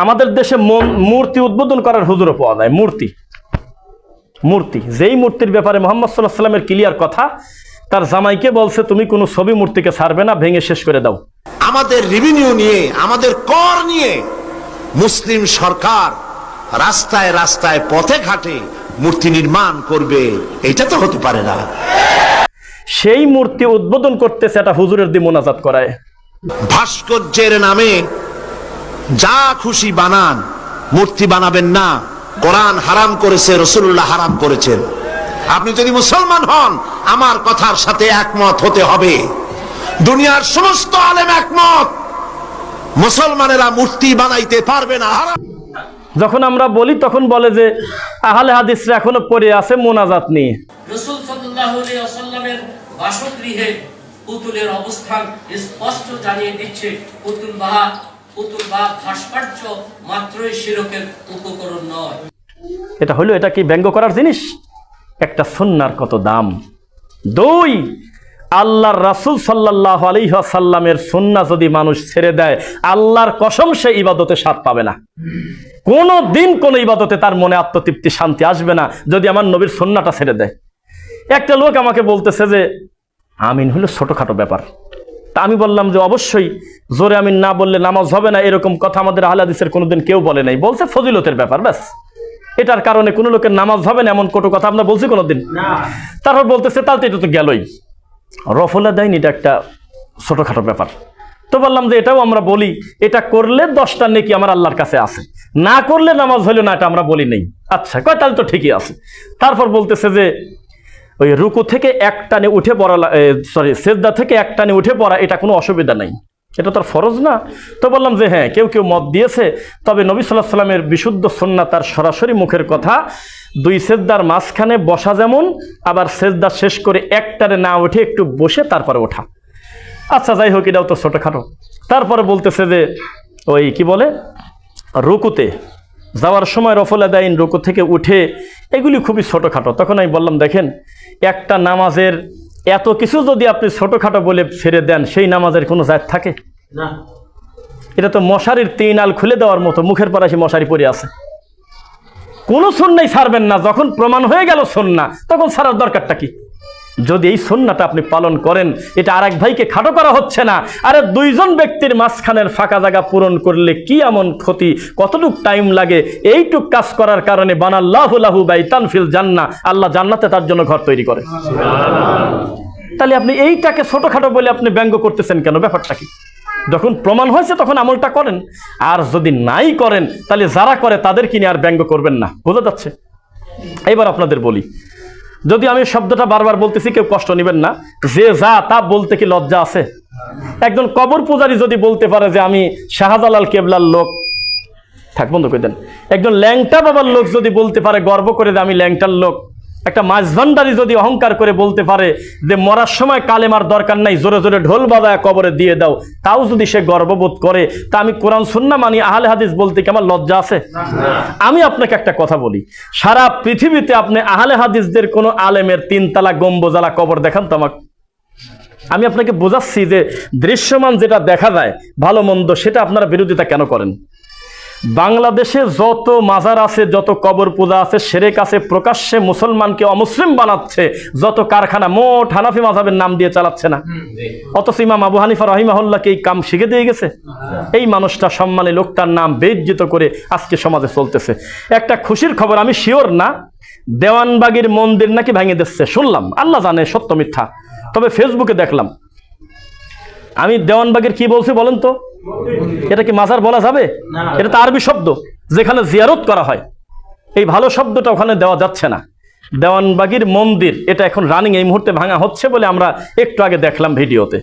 আমাদের দেশে মূর্তি উদ্বোধন করার হুজুরও পাওয়া যায়। মূর্তি যেই মূর্তির ব্যাপারে মুহাম্মদ সাল্লাল্লাহু আলাইহি ওয়াসাল্লামের ক্লিয়ার কথা, তার জামাইকে বলছে তুমি কোনো ছবি মূর্তিকে ছাড়বে না, ভেঙে শেষ করে দাও। আমাদের রেভিনিউ নিয়ে, আমাদের কর নিয়ে মুসলিম সরকার রাস্তায় রাস্তায় পথে ঘাটে মূর্তি নির্মাণ করবে, এটা তো হতে পারে না। সেই মূর্তি উদ্বোধন করতেছে একটা হুজুরের দিয়ে মোনাজাত করায়। ভাস্কর্যের নামে যা খুশি বানান, মূর্তি বানাবেন না। কোরআন হারাম করেছে, রাসূলুল্লাহ হারাম করেছেন। আপনি যদি মুসলমান হন আমার কথার সাথে একমত হতে হবে। দুনিয়ার সমস্ত আলেম একমত, মুসলমানেরা মূর্তি বানাইতে পারবে না। যখন আমরা বলি তখন বলে যে আহলে হাদিসরা এখনো পড়ে আছে মোনাজাত নিয়ে। রাসূল সাল্লাল্লাহু আলাইহি ওয়াসাল্লামের বাসগৃহে পুতুলের অবস্থান স্পষ্ট জানিয়ে দিচ্ছে পুতুল বা ভাস্কর্য মাত্রই শিরকের উপকরণ নয়। এটা হলো, এটা কি ব্যঙ্গ করার জিনিস? একটা সুন্নাহর কত দাম। দুই, আল্লাহর রাসূল সাল্লাল্লাহু আলাইহি ওয়াসাল্লামের সুন্নাহ যদি মানুষ ছেড়ে দেয়, আল্লাহর কসম সে ইবাদতে স্বাদ পাবে না। কোনো দিন কোনো ইবাদতে তার মনে আত্মতৃপ্তি শান্তি আসবে না যদি আমার নবীর সুন্নাহটা ছেড়ে দেয়। একটা লোক আমাকে বলতেছে যে আমিন হলো ছোটখাটো ব্যাপার। তা আমি বললাম যে অবশ্যই জোরে আমিন না বললে নামাজ হবে না, এরকম কথা আমাদের আহলে হাদিসের কোনোদিন কেউ বলে নাই। বলছে ফজিলতের ব্যাপার, ব্যাস। এটার কারণে কোনো লোকের নামাজ হবে না এমন কটু কথা আমরা বলছি কোনোদিন? তারপর বলতেছে তাহলে এটা তো গেলই, রফলা দেয়নি, এটা একটা ছোটখাটো ব্যাপার। তো বললাম যে এটাও আমরা বলি, এটা করলে 10টা নেকি আমার আল্লাহর কাছে আছে, না করলে নামাজ হইল না, এটা আমরা বলি নেই। আচ্ছা কয় তাহলে তো ঠিকই আছে। তারপর বলতেছে যে ওই রুকু থেকে একটানে উঠে পড়া, সেজদা থেকে একটানে উঠে পড়া, এটা কোনো অসুবিধা নাই, এটা তার ফরজ না। তো বললাম যে হ্যাঁ, কেউ কেউ মত দিয়েছে, তবে নবী সাল্লাল্লাহু আলাইহি ওয়াসাল্লামের বিশুদ্ধ সুন্নাহ তার সরাসরি মুখের কথা, 2 সেজদার মাঝখানে বসা যেমন, আবার সেজদা শেষ করে একটারে না উঠে একটু বসে তারপরে ওঠা। আচ্ছা যাই হোক, এটাও তো ছোটোখাটো। তারপরে বলতেছে যে ওই কি বলে রুকুতে যাওয়ার সময় রফল আদাইন, রুকু থেকে উঠে, এগুলি খুবই ছোটোখাটো। তখন আমি বললাম দেখেন, একটা নামাজের এত কিছু যদি আপনি ছোটোখাটো বলে ছেড়ে দেন, সেই নামাজের কোনো জাত থাকে না। এটা তো মশারির 3 আল খুলে দেওয়ার মতো, মুখের পর এসে মশারি পরে আছে। কোনো সুন্নাই ছাড়বেন না, যখন প্রমাণ হয়ে গেল সুন্নাহ তখন ছাড়ার দরকারটা কি? যদি এই সুন্নাহটা আপনি পালন করেন, এটা আরেক ভাইকে খাটো করা হচ্ছে না। আরে 2 জন ব্যক্তির মাঝখানের ফাঁকা জায়গা পূরণ করলে কি এমন ক্ষতি, কতটুক টাইম লাগে? এইটুক কাজ করার কারণে বানাল্লাহু লাহু বাইতান ফিল জান্নাহ, আল্লাহ জান্নাতে তার জন্য ঘর তৈরি করে। তাহলে আপনি এইটাকে ছোটখাটো বলে আপনি ব্যঙ্গ করতেছেন কেন? ব্যাপারটা কি? যখন প্রমাণ হয়েছে তখন আমলটা করেন, আর যদি নাই করেন তাহলে যারা করে তাদেরকে নিয়ে আর ব্যঙ্গ করবেন না। বোঝা যাচ্ছে? এবার আপনাদের বলি, যদি আমি শব্দটা বারবার বলতেছি কেউ কষ্ট নেবেন না, যে যা তা বলতে কি লজ্জা আছে? একজন কবর পূজারী যদি বলতে পারে যে আমি শাহজালাল কেবলার লোক, থাক বন্ধ করে দেন। একজন ল্যাংটা বাবার লোক যদি বলতে পারে গর্ব করে যে আমি ল্যাংটার লোক, একটা মাঝভান্ডারি যদি অহংকার করে বলতে পারে যে মরার সময় কালেমার দরকার নাই, জোরে জোরে ঢোল বাজায় কবরে দিয়ে দাও, তাও যদি সে গর্ববোধ করে, তা আমি কোরআন সুন্নাহ মানি, আহলে হাদিস বলতে কি আমার লজ্জা আছে? আমি আপনাকে একটা কথা বলি, সারা পৃথিবীতে আপনি আহলে হাদিসদের কোন আলেমের 3 তালা গম্বুজালা কবর দেখান তো আমাকে। আমি আপনাকে বোঝাচ্ছি যে দৃশ্যমান যেটা দেখা যায় ভালো মন্দ, সেটা আপনারা বিরোধিতা কেন করেন? বাংলাদেশে যত মাজার আছে, যত কবর পূজা আছে, শিরক আছে, প্রকাশ্যে মুসলমানকে অমুসলিম বানাচ্ছে, যত কারখানা, মোট হানাফি মাযহাবের নাম দিয়ে চালাচ্ছে না? অথচ ইমাম আবু হানিফা রাহিমাহুল্লাহকে এই কাম শিখে দিয়ে গেছে। এই মানুষটা, সম্মানী লোকটার নাম বেইজ্জত করে আজকে সমাজে চলতেছে। একটা খুশির খবর, আমি শিওর না, দেওয়ানবাগীর মন্দির নাকি ভেঙে দিচ্ছে শুনলাম, আল্লাহ জানে সত্য মিথ্যা, তবে ফেসবুকে দেখলাম। আমি দেওয়ানবাগের কি বলছি বলেন তো? এটা কি মাজার বলা যাবে? এটা তো আরবি শব্দ, যেখানে জিয়ারত করা হয়। এই ভালো শব্দটা ওখানে দেওয়া যাচ্ছে না। দেওয়ানবাগীর মন্দির, এটা এখন রানিং, এই মুহূর্তে ভাঙা হচ্ছে বলে আমরা একটু আগে দেখলাম ভিডিওতে।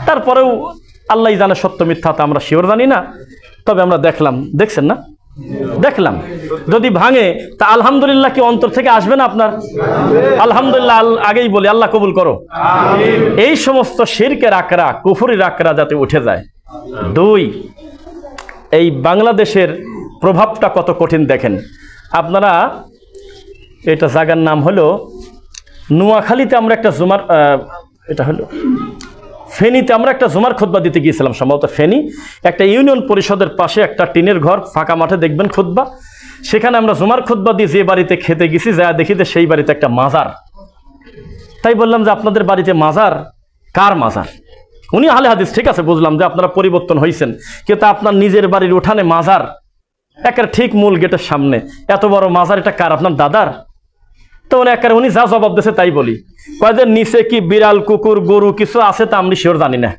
তারপরেও আল্লাহ জানে সত্য মিথ্যা, তা আমরা শিওর জানি না, তবে আমরা দেখলাম। দেখছেন না? দেখলাম। যদি ভাঙে তা আলহামদুলিল্লাহ কি অন্তর থেকে আসবে না আপনার? আলহামদুলিল্লাহ আগেই বলি, আল্লাহ কবুল করো। এই সমস্ত শিরকের আকরা, কুফরির আকরা যাতে উঠে যায়। 2, এই বাংলাদেশের প্রভাবটা কত কঠিন দেখেন আপনারা। এটা জায়গার নাম হলো নোয়াখালীতে, আমরা একটা জুমার, এটা হলো ফেনীতে আমরা একটা জুমার খুতবা দিতে গিয়েছিলাম, সম্ভবত ফেনী, একটা ইউনিয়ন পরিষদের পাশে একটা টিনের ঘর, ফাঁকা মাঠে দেখবেন খুতবা। সেখানে আমরা জুমার খুতবা দিয়ে যে বাড়িতে খেতে গেছি, যা দেখি যে সেই বাড়িতে একটা মাজার। তাই বললাম যে আপনাদের বাড়িতে মাজার, কার মাজার? উনি আহলে হাদিস, ঠিক আছে, বুঝলাম যে আপনারা পরিবর্তন হয়েছেন, কিন্তু আপনার নিজের বাড়ির উঠানে মাজার, একেবারে ঠিক মূল গেটের সামনে এত বড় মাজার, এটা কার? আপনার দাদার? তো উনি যা জবাব দিয়েছে তাই বলি, কয়েকদের নিচে কি বিড়াল, কুকুর, গরু কিছু আছে তা আমি শিওর জানি না।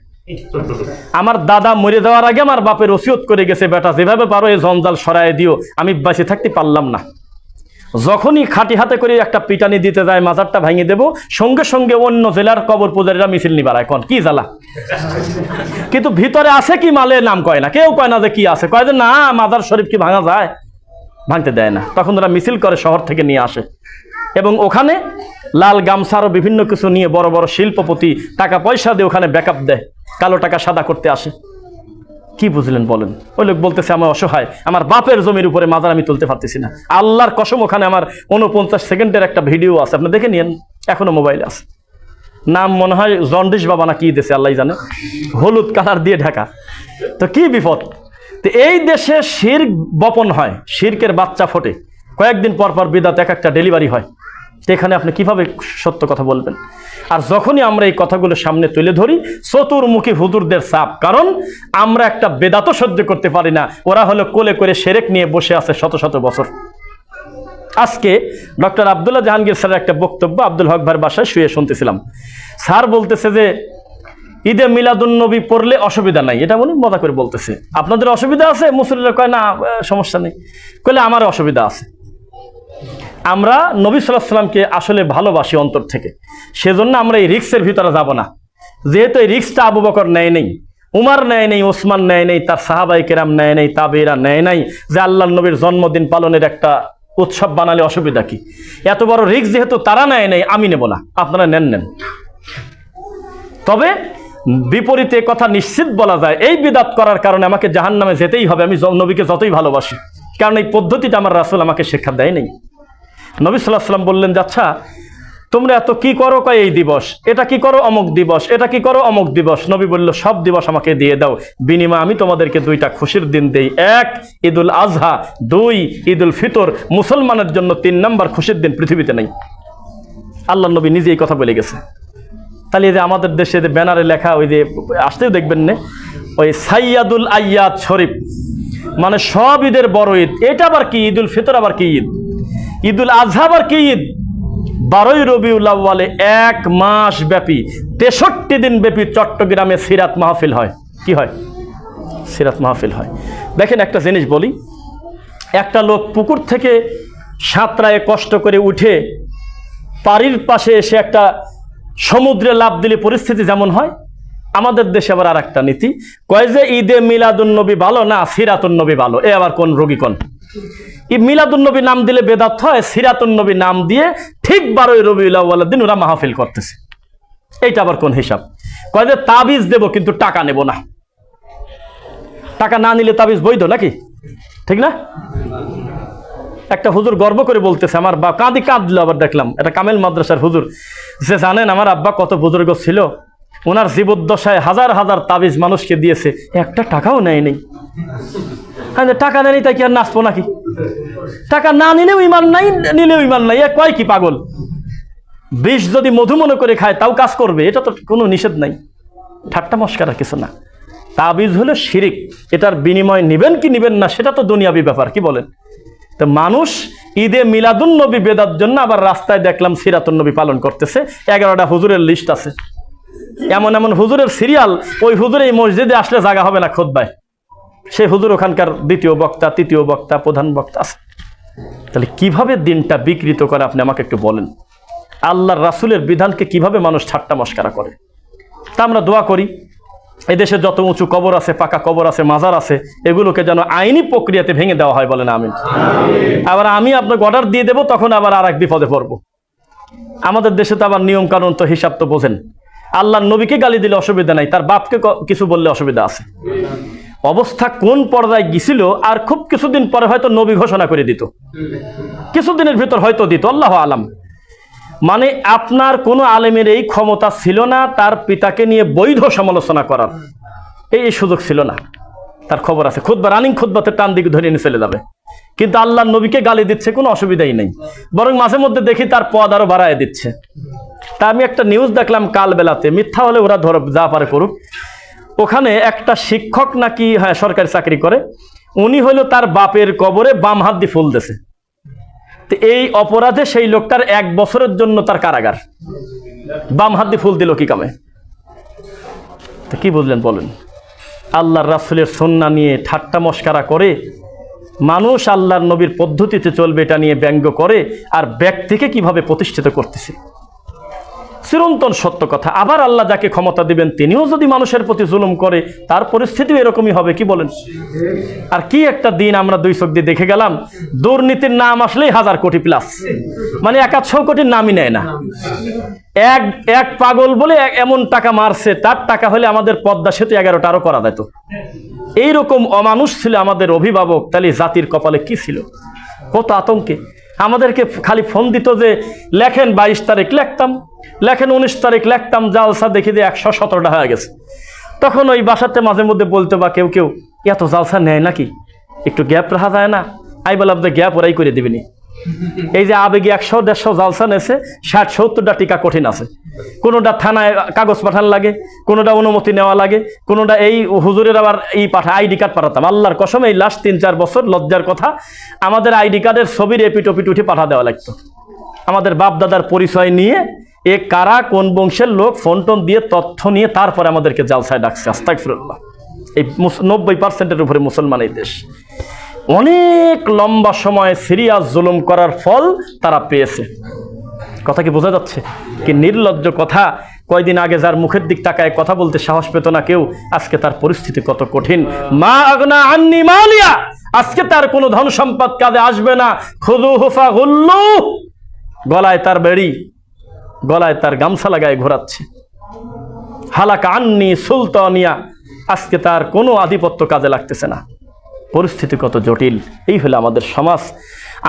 আমার দাদা মরে যাওয়ার আগে আমার বাপের ওসিয়ত করে গেছে, বেটা যেভাবে পারো এই জঞ্জাল সরাই দিও। আমি বেঁচে থাকতে পারলাম না। যখনই খাটি হাতে করে একটা পিটানি দিতে যায়, মাজারটা ভেঙে দেবো, সঙ্গে সঙ্গে অন্য জেলার কবর পূজারীরা মিছিল নিবার, এখন কি জ্বালা। কিন্তু ভিতরে আছে কি মালে নাম কয় না, কেউ কয় না যে কি আছে, কয় যে না মাজার শরীফ কি ভাঙা যায়, ভাঙতে দেয় না। তখন ওরা মিছিল করে শহর থেকে নিয়ে আসে, এবং ওখানে লাল গামছা আরও বিভিন্ন কিছু নিয়ে বড় বড় শিল্পপতি টাকা পয়সা দিয়ে ওখানে ব্যাকআপ দেয়, কালো টাকা সাদা করতে আসে। কি বুঝলেন বলেন? ওই লোক বলতেছে আমার অসহায়, আমার বাপের জমির উপরে মাজার আমি তুলতে পারতেছি না। আল্লাহর কসম, ওখানে আমার 49 সেকেন্ডের একটা ভিডিও আছে, আপনি দেখে নিন, এখনো মোবাইলে আছে। নাম মনে হয় জন্ডিস বাবা না কি দিয়েছে আল্লাহ জানে, হলুদ কালার দিয়ে ঢাকা। তো কি বিপদ! তো এই দেশে শিরক বপন হয়, শিরকের বাচ্চা ফোটে, কয়েকদিন পর পর বিদাত এক একটা ডেলিভারি হয়। এখানে আপনি কিভাবে সত্য কথা বলবেন? আর যখনই আমরা এই কথাগুলো সামনে তুলে ধরি, চতুর্মুখী হুজুরদের চাপ, কারণ আমরা একটা বেদাতও সহ্য করতে পারি না। ওরা হলো কোলে করে শিরক নিয়ে বসে আছে শত শত বছর। আজকে ডক্টর আব্দুল্লাহ জাহাঙ্গীর স্যারের একটা বক্তব্য আব্দুল হক ভাইয়ের বাসায় শুয়ে শুনতেছিলাম। স্যার বলতেছে যে ঈদে মিলাদুন্নবী পড়লে অসুবিধা নাই, এটা উনি মজা করে বলতেছে। আপনাদের অসুবিধা আছে? মুসল্লিরা কয় না সমস্যা নেই, কইলে আমার অসুবিধা আছে। আমরা নবী সাল্লাল্লাহু আলাইহি সাল্লামকে আসলে ভালোবাসি অন্তর থেকে, সেজন্য আমরা এই রিস্কের ভিতরে যাব না। যেহেতু এই রিস্কটা আবু বকর নেয় নেই, উমার নেয় নেই, ওসমান নেয় নেই, তার সাহাবায়ে কেরাম নেয় নেই, তাবেঈরা নেয় নাই, যে আল্লাহর নবীর জন্মদিন পালনের একটা উৎসব বানালে অসুবিধা কি? এত বড় রিস্ক যেহেতু তারা নেয় নেই, আমি নেব না, আপনারা নেন। তবে বিপরীতে কথা নিশ্চিত বলা যায়, এই বিদাত করার কারণে আমাকে জাহান্নামে যেতেই হবে, আমি নবীকে যতই ভালোবাসি, কারণ এই পদ্ধতিটা আমার রাসূল আমাকে শিক্ষা দেয় নেই। নবী সাল্লাল্লাহু আলাইহি ওয়াসাল্লাম বললেন যে আচ্ছা তোমরা এত কি করো, কয় এই দিবস, এটা কি করো অমুক দিবস, এটা কি করো অমুক দিবস। নবী বলল সব দিবস আমাকে দিয়ে দাও, বিনিময়ে আমি তোমাদেরকে 2টা খুশির দিন দেই। 1 ঈদুল আজহা, 2 ঈদুল ফিতর। মুসলমানের জন্য 3 নম্বর খুশির দিন পৃথিবীতে নেই। আল্লাহ নবী নিজে এই কথা বলে গেছে। তাহলে এই যে আমাদের দেশে যে ব্যানারে লেখা, ওই যে আসতেও দেখবেন না, ওই সাইয়াদুল আইয়াদ শরীফ, মানে সব ঈদের বড় ঈদ। এটা আবার কি? ঈদুল ফিতর আবার কি ঈদ? ঈদুল আজহা আবার কি ঈদ? 12ই রবিউল আউয়ালে 1 মাস ব্যাপী 63 দিন ব্যাপী চট্টগ্রামে সিরাত মাহফিল হয়। কি হয়? সিরাত মাহফিল হয়। দেখেন একটা জিনিস বলি, একটা লোক পুকুর থেকে সাঁতরায় কষ্ট করে উঠে পাড়ির পাশে এসে একটা সমুদ্রে লাফ দিলে পরিস্থিতি যেমন হয়, আমাদের দেশে আবার আর একটা নীতি, কয় যে ঈদে মিলাদুন্নবী ভালো না সিরাতুন্নবী ভালো। এ আবার কোন রোগী কোন? মিলাদুন্নবী নাম দিলে বেদাত হয়, সিরাতুন্নবী নাম দিয়ে ঠিক 12ই রবিউল আউয়ালের দিন ওরা মাহফিল করতেছে। এইটা আবার কোন হিসাব? কয় যে তাবিজ দেব কিন্তু টাকা নেব না। টাকা না নিলে তাবিজ বৈধ নাকি? ঠিক না? একটা হুজুর গর্ব করে বলতেছে, আমার বা কাঁদলো। আবার দেখলাম এটা কামেল মাদ্রাসার হুজুর, যে জানেন আমার আব্বা কত বুজুর্গ ছিল, ওনার জীবদ্দশায় হাজার হাজার তাবিজ মানুষকে দিয়েছে, একটা টাকাও নেয় নেই। টাকা নেই তাই কি আর নাচবো নাকি? টাকা না নিলেও ইমান নাই, নিলেও ইমান নাই। কয় কি পাগল? বিষ যদি মধু মনে করে খায় তাও কাজ করবে, এটা তো কোনো নিষেধ নাই। ঠাট্টা মস্কারা কিছু না। তাবিজ হলো শিরিক, এটার বিনিময় নিবেন কি নিবেন না সেটা তো দুনিয়াবি ব্যাপার। কি বলেন? তো মানুষ ঈদে মিলাদুন্নবী বেদার জন্য আবার রাস্তায় দেখলাম সিরাতুন্নবী পালন করতেছে। 11টা হুজুরের লিস্ট আছে, এমন এমন হুজুরের সিরিয়াল, ওই হুজুর এই মসজিদে আসলে জায়গা হবে না খুতবায়, সেই হুজুর ওখানকার দ্বিতীয় বক্তা, তৃতীয় বক্তা, প্রধান বক্তা আছে। তাহলে কিভাবে দিনটা বিকৃত করে আপনি আমাকে একটু বলেন। আল্লাহর রাসূলের বিধানকে কিভাবে মানুষ ঠাট্টা মস্কারা করে। তা আমরা দোয়া করি এদেশে যত উঁচু কবর আছে, পাকা কবর আছে, মাজার আছে, এগুলোকে যেন আইনি প্রক্রিয়াতে ভেঙে দেওয়া হয়, বলেন আমিন। আবার আমি আপনাকে অর্ডার দিয়ে দেবো, তখন আবার আর এক বিপদে পড়বো। আমাদের দেশে তো আবার নিয়ম কানুন তো হিসাব তো বোঝেন। আল্লাহর নবীকে গালি দিলে অসুবিধা নাই, তার বাপকে কিছু বললে অসুবিধা আছে। অবস্থা কোন পর্যায়ে গিয়েছিল, আর খুব কিছুদিন পরে হয়তো নবী ঘোষণা করে দিত, কিছুদিনের ভিতর হয়তো দিত, আল্লাহ আলাম। মানে আপনার কোনো আলেমের এই ক্ষমতা ছিল না তার পিতাকে নিয়ে বৈধ সমালোচনা করার, এই সুযোগ ছিল না। তার খবর আছে, খুতবা রানিং খুতবাতে টান দিকে ধরে নিয়ে চলে যাবে, কিন্তু আল্লাহর নবীকে গালি দিচ্ছে, কোনো অসুবিধাই নেই, বরং মাঝে মধ্যে দেখি তার পদ আরো বাড়ায় দিচ্ছে। তা আমি একটা নিউজ দেখলাম কাল বেলাতে, মিথ্যা হলে ওরা ধর যা পারে করুক, ওখানে একটা শিক্ষক নাকি, হ্যাঁ সরকারি চাকরি করে, উনি হলো তার বাপের কবরে বাম হাত দিয়ে ফুল দিয়েছে। তো এই অপরাধে সেই লোকটার 1 বছরের জন্য তার কারাগার। বাম হাত দিয়ে ফুল দিল কি কামে? তো কি বুঝলেন বলেন? আল্লাহর রাসূলের সুন্নাহ নিয়ে ঠাট্টা মশকারা করে, মানুষ আল্লাহর নবীর পদ্ধতিতে চলবে এটা নিয়ে ব্যঙ্গ করে, আর ব্যক্তিকে কিভাবে প্রতিষ্ঠিত করতেছে, চিরন্তন সত্য কথা। আবার আল্লাহ যাকে ক্ষমতা দিবেন তিনিও যদি মানুষের প্রতি জুলুম করে, তার পরিস্থিতিও এরকমই হবে, কি বলেন? আর কি একটা দিন আমরা 2 চোখ দিয়ে দেখে গেলাম, দুর্নীতির নাম আসলেই 1000 কোটি প্লাস, মানে 100 কোটির নামই নেয় না। এক পাগল বলে এমন টাকা মারছে, তার টাকা হলে আমাদের পদ্মা সেতু 11টা আরো করা যেত। এইরকম অমানুষ ছিল আমাদের অভিভাবক, তাহলে জাতির কপালে কি ছিল? কত আতঙ্কে আমাদেরকে খালি ফোন দিত যে লেখেন 22 তারিখ, লিখতাম, লেখেন 19 তারিখ, লিখতাম, জালসা দেখি যে 117টা হয়ে গেছে। তখন ওই বাসাতে মাঝে মধ্যে বলতো বা কেউ কেউ, এত জালসা নেয় নাকি, একটু গ্যাপ রাখা যায় না? আমি বললাম যে গ্যাপ ওরাই করে দিবিনি। এই যে আবেগে 100-150 জালসা নেছে, 60-70টা টিকা কঠিন আছে, কোনোটা থানায় কাগজ পাঠান লাগে, কোনোটা অনুমতি নেওয়া লাগে, কোনোটা এই হুজুরের আবার এই আইডি কার্ড পাঠাতাম। আল্লাহর কসম এই লাস্ট 3-4 বছর লজ্জার কথা, আমাদের আইডি কার্ডের ছবির এপিটোপিট উঠে পাঠা দেওয়া লাগতো। আমাদের বাপ দাদার পরিচয় নিয়ে এ কারা কোন বংশের লোক ফোন টোন দিয়ে তথ্য নিয়ে তারপরে আমাদেরকে জালসায় ডাকছে। আস্তাগফিরুল্লাহ। এই 90% উপরে মুসলমান এই দেশ। অনেক লম্বা সময় সিরিয়াস জুলুম করার ফল তারা পেয়েছে। কথা কি বোঝা যাচ্ছে? কি নির্লজ্জ কথা! কয়দিন আগে যার মুখের দিক তাকায় কথা বলতে সাহস পেত না কেউ, আজকে তার পরিস্থিতি কত কঠিন। মা আগনা আন্নি মালিয়া, আজকে তার কোনো ধন সম্পদ কাজে আসবে না। খুযুহু ফাগুল্লু, গলায় তার বেড়ি, গলায় তার গামছা লাগায় ঘোরাচ্ছে। হালাকা আন্নি সুলতানিয়া, আজকে তার কোনো আধিপত্য কাজে লাগতেছে না। পরিস্থিতি কত জটিল! এই হলো আমাদের সমাজ।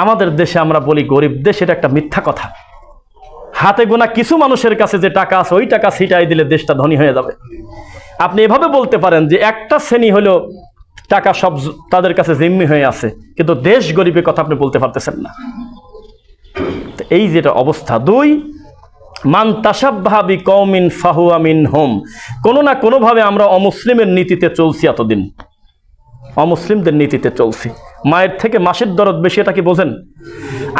আমাদের দেশে আমরা বলি গরিব দেশ, এটা একটা মিথ্যা কথা। হাতে গোনা কিছু মানুষের কাছে যে টাকা আছে, ওই টাকা ছিটাই দিলে দেশটা ধনী হয়ে যাবে। আপনি এভাবে বলতে পারেন যে একটা শ্রেণী হলো টাকা সব তাদের কাছে জিম্মি হয়ে আছে, কিন্তু দেশ গরিবের কথা আপনি বলতে পারতেছেন না। এই যেটা অবস্থা। 2, মান তাশাব্বাহা বিকওমিন ফাহুয়া মিনহুম, কোনো না কোনোভাবে আমরা অমুসলিমের নীতিতে চলছি। এতদিন অমুসলিমদের নীতিতে চলছি। মায়ের থেকে মাসির দরদ বেশি, এটা কি বোঝেন?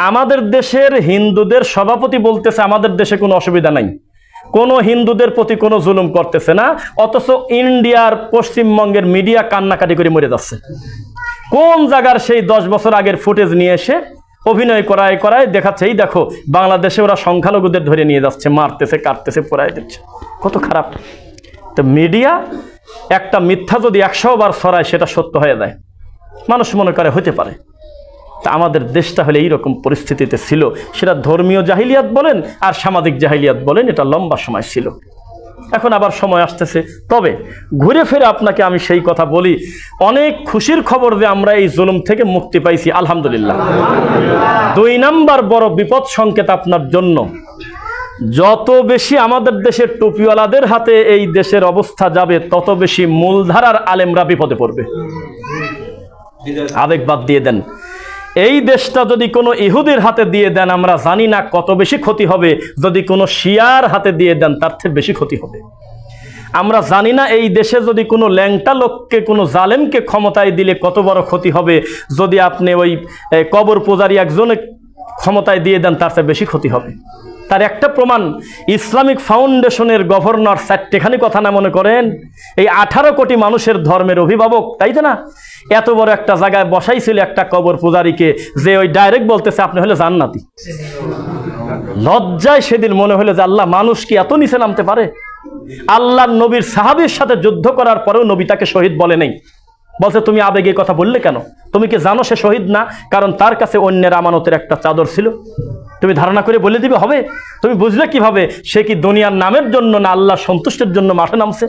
আমাদের দেশের হিন্দুদের সভাপতি বলতেছে আমাদের দেশে কোনো অসুবিধা নাই, কোনো হিন্দুদের প্রতি কোনো জুলুম করতেছে না, অথচ ইন্ডিয়ার পশ্চিমবঙ্গের মিডিয়া কান্নাকাটি করে মরে যাচ্ছে। কোন জায়গার সেই 10 বছর আগের ফুটেজ নিয়ে এসে অভিনয় করায় করায় দেখাচ্ছে, এই দেখো বাংলাদেশে ওরা সংখ্যালঘুদের ধরে নিয়ে যাচ্ছে, মারতেছে, কাটতেছে, পোড়ায় দিচ্ছে। কত খারাপ! তো মিডিয়া একটা মিথ্যা যদি 100 বার ছড়ায়, সেটা সত্য হয়ে যায়, মানুষ মনে করে হতে পারে। তা আমাদের দেশটা হলে এইরকম পরিস্থিতিতে ছিল। সেটা ধর্মীয় জাহিলিয়াত বলেন আর সামাজিক জাহিলিয়াত বলেন, এটা লম্বা সময় ছিল। এখন আবার সময় আসতেছে। তবে ঘুরে ফিরে আপনাকে আমি সেই কথা বলি, অনেক খুশির খবর যে আমরা এই জুলুম থেকে মুক্তি পাইছি, আলহামদুলিল্লাহ। 2 নাম্বার বড় বিপদ সংকেত আপনার জন্য, যত বেশি আমাদের দেশের টুপিওয়ালাদের হাতে এই দেশের অবস্থা যাবে, তত বেশি মূলধারার আলেমরা বিপদে পড়বে। আবেগ বাদ দিয়ে দেন। এই দেশটা যদি কোনো ইহুদির হাতে দিয়ে দেন, আমরা জানি না কত বেশি ক্ষতি হবে। যদি কোনো শিয়ার হাতে দিয়ে দেন, তার থেকে বেশি ক্ষতি হবে। আমরা জানি না এই দেশে যদি কোনো ল্যাংটা লোককে, কোনো জালেমকে ক্ষমতায় দিলে কত বড় ক্ষতি হবে। যদি আপনি ওই কবর পূজারী একজনে ক্ষমতায় দিয়ে দেন, তার থেকে বেশি ক্ষতি হবে। তার একটা প্রমাণ, ইসলামিক ফাউন্ডেশনের গভর্নর 4টেখানি কথা না মনে করেন, এই 18 কোটি মানুষের ধর্মের অভিভাবক, তাই তো না? এত বড় একটা জায়গায় বসাইছিল একটা কবর পূজারীকে, যে ওই ডাইরেক্ট বলতেছে আপনি হলে জান্নাতি। লজ্জায় সেদিন মনে হলো যে আল্লাহ, মানুষ কি এত নিচে নামতে পারে? আল্লাহর নবীর সাহাবীর সাথে যুদ্ধ করার পরেও নবী তাকে শহীদ বলে নেই। বলছে তুমি আবেগে কথা বললে কেন? তুমি কি জানো সে শহীদ না? কারণ তার কাছে অন্যের আমানতের একটা চাদর ছিল। তুমি ধারণা করে বলে দিবে হবে? তুমি বুঝলে কিভাবে সে কি দুনিয়ার নামের জন্য না আল্লাহর সন্তুষ্টির জন্য মাঠে নামছে?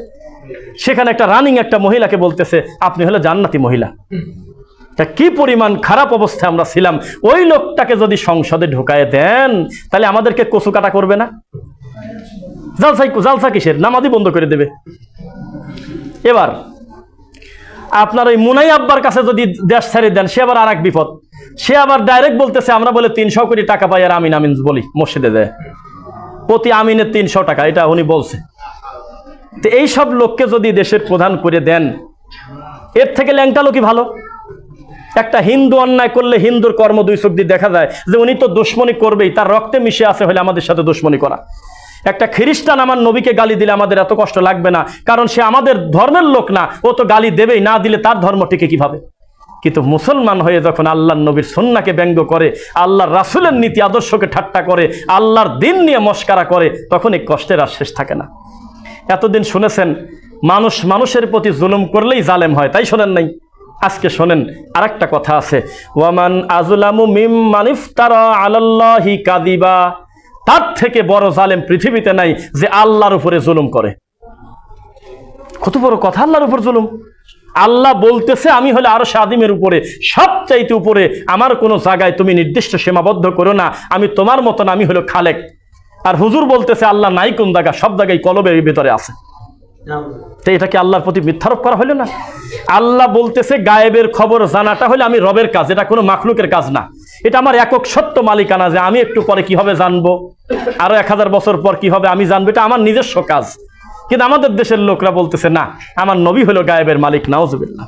সেখানে একটা রানিং একটা মহিলাকে বলতেছে আপনি হলে জান্নাতি মহিলা। তা কি পরিমাণ খারাপ অবস্থায় আমরা ছিলাম, ওই লোকটাকে যদি সংসদে ঢুকায় দেন তাহলে আমাদেরকে কচু কাটা করবে না? জালসা কিসের, নামাজই বন্ধ করে দেবে। এবার আপনার ওই মুনাই আব্বার কাছে যদি দেশ ছেড়ে দেন, সে আবার আর এক বিপদ। সে আবার ডাইরেক্ট বলতেছে আমরা বলে 300 কোটি টাকা পাই আর আমিন আমিন বলি মসজিদে দেয়, প্রতি আমিনের 300 টাকা, এটা উনি বলছে। তো এইসব লোককে যদি দেশের প্রধান করে দেন, এর থেকে ল্যাংটা লোকই ভালো। একটা হিন্দু অন্যায় করলে হিন্দুর কর্ম দুই চোখ দিয়ে দেখা যায় যে উনি তো দুশ্মনী করবেই, তার রক্তে মিশে আছে হলে আমাদের সাথে দুশ্মনী করা। একটা খ্রিস্টান আমার নবীকে গালি দিলে আমাদের এত কষ্ট লাগবে না, কারণ সে আমাদের ধর্মের লোক না, ও তো গালি দেবেই, না দিলে তার ধর্ম টিকে কিভাবে। কিন্তু মুসলমান হয়ে যখন আল্লাহর নবীর সুন্নাহকে ব্যঙ্গ করে, আল্লাহর রাসূলের নীতি আদর্শকে ঠাট্টা করে, আল্লাহর দিন নিয়ে মস্কারা করে, তখন এই কষ্টের আর শেষ থাকে না। এতদিন শুনেছেন মানুষ মানুষের প্রতি জুলুম করলেই জালেম হয়, তাই শোনেন নাই? আজকে শোনেন আরেকটা কথা আছে, ওয়ামান আযলামু মিম্মান ইফতারা আলাল্লাহি কাযিবা, তার থেকে বড় জালেম পৃথিবীতে নাই যে আল্লাহর উপরে জুলুম করে। কত বড় কথা, আল্লাহর উপর জুলুম। আল্লাহ বলতেছে আমি হলে আরশ আযীমের উপরে, সবচাইতে উপরে, আমার কোনো জায়গায় তুমি নির্দিষ্ট সীমাবদ্ধ করো না, আমি তোমার মতন, আমি হলো খালেক। আর হুজুর বলতেছে আল্লাহ নাই কোন জায়গা, সব জায়গায় কলবের ভিতরে আছে। তো এটা কি আল্লাহর প্রতি মিথ্যারোপ করা হলো না? আল্লাহ বলতেছে গায়েবের খবর জানাটা হলে আমি রবের কাজ, এটা কোনো মাখলুকের কাজ না, এটা আমার একক সত্য মালিকানা, যে আমি একটু পরে কি হবে জানবো, আরো 1000 বছর পর কি হবে আমি জানবো, এটা আমার নিজস্ব কাজ। কিন্তু আমাদের দেশের লোকরা বলতেছে না, আমার নবী হলো গায়েবের মালিক। নাউজুবিল্লাহ।